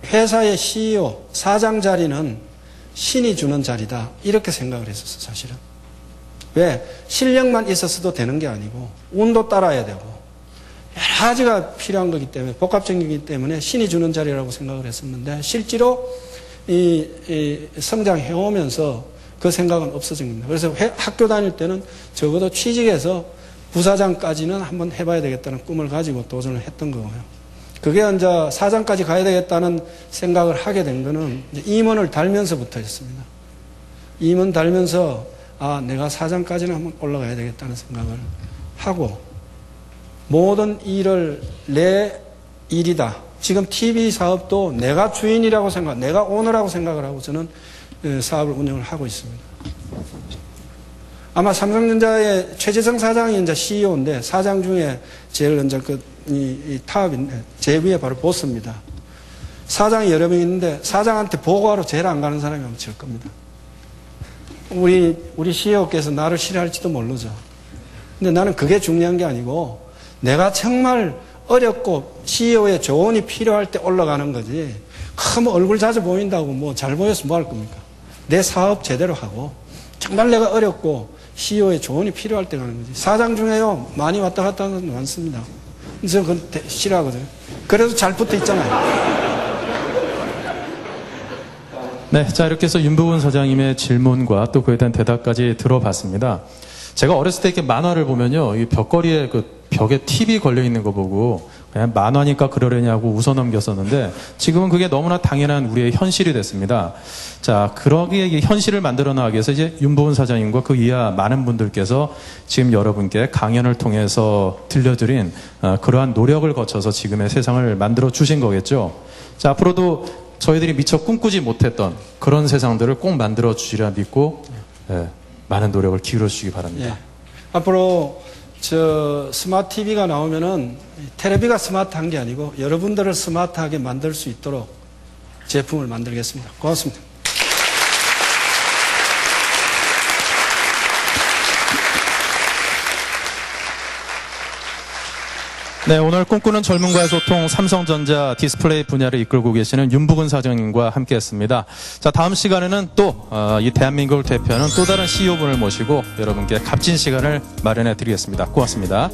회사의 CEO, 사장 자리는 신이 주는 자리다. 이렇게 생각을 했었어요, 사실은. 왜? 실력만 있었어도 되는 게 아니고 운도 따라야 되고 여러 가지가 필요한 거기 때문에 복합적인 거기 때문에 신이 주는 자리라고 생각을 했었는데 실제로 성장해 오면서 그 생각은 없어진 겁니다. 그래서 학교 다닐 때는 적어도 취직해서 부사장까지는 한번 해봐야 되겠다는 꿈을 가지고 도전을 했던 거고요. 그게 이제 사장까지 가야 되겠다는 생각을 하게 된 거는 임원을 달면서부터였습니다. 임원 달면서 내가 사장까지는 한번 올라가야 되겠다는 생각을 하고 모든 일을 내 일이다. 지금 TV 사업도 내가 주인이라고 내가 오너라고 생각을 하고 저는 사업을 운영을 하고 있습니다. 아마 삼성전자의 최재성 사장이 이제 CEO인데 사장 중에 제일 이제 이 탑인데 제 위에 바로 보스입니다. 사장이 여러 명 있는데 사장한테 보고하러 제일 안 가는 사람이 아마 질 겁니다. 우리 CEO께서 나를 싫어할지도 모르죠. 근데 나는 그게 중요한 게 아니고 내가 정말 어렵고 CEO의 조언이 필요할 때 올라가는 거지. 뭐 얼굴 자주 보인다고 뭐 잘 보여서 뭐 할 겁니까? 내 사업 제대로 하고 정말 내가 어렵고 CEO의 조언이 필요할 때 가는 거지. 사장 중에요 많이 왔다 갔다 하는 건 많습니다. 그래서 그건 싫어하거든요. 그래도 잘 붙어 있잖아요. 네, 자 이렇게 해서 윤부분 사장님의 질문과 또 그에 대한 대답까지 들어봤습니다. 제가 어렸을 때 이렇게 만화를 보면요, 이 벽걸이에 벽에 TV 걸려 있는 거 보고 그냥 만화니까 그러려냐고 웃어 넘겼었는데 지금은 그게 너무나 당연한 우리의 현실이 됐습니다. 자, 그러기에 이 현실을 만들어 나가기 위해서 이제 윤부분 사장님과 그 이하 많은 분들께서 지금 여러분께 강연을 통해서 들려드린 그러한 노력을 거쳐서 지금의 세상을 만들어 주신 거겠죠. 자, 앞으로도 저희들이 미처 꿈꾸지 못했던 그런 세상들을 꼭 만들어 주시리라 믿고 많은 노력을 기울여 주시기 바랍니다. 예. 앞으로 스마트 TV가 나오면은 텔레비가 스마트한 게 아니고 여러분들을 스마트하게 만들 수 있도록 제품을 만들겠습니다. 고맙습니다. 네, 오늘 꿈꾸는 젊은과의 소통 삼성전자 디스플레이 분야를 이끌고 계시는 윤부근 사장님과 함께했습니다. 자, 다음 시간에는 또 이 대한민국을 대표하는 또 다른 CEO분을 모시고 여러분께 값진 시간을 마련해 드리겠습니다. 고맙습니다.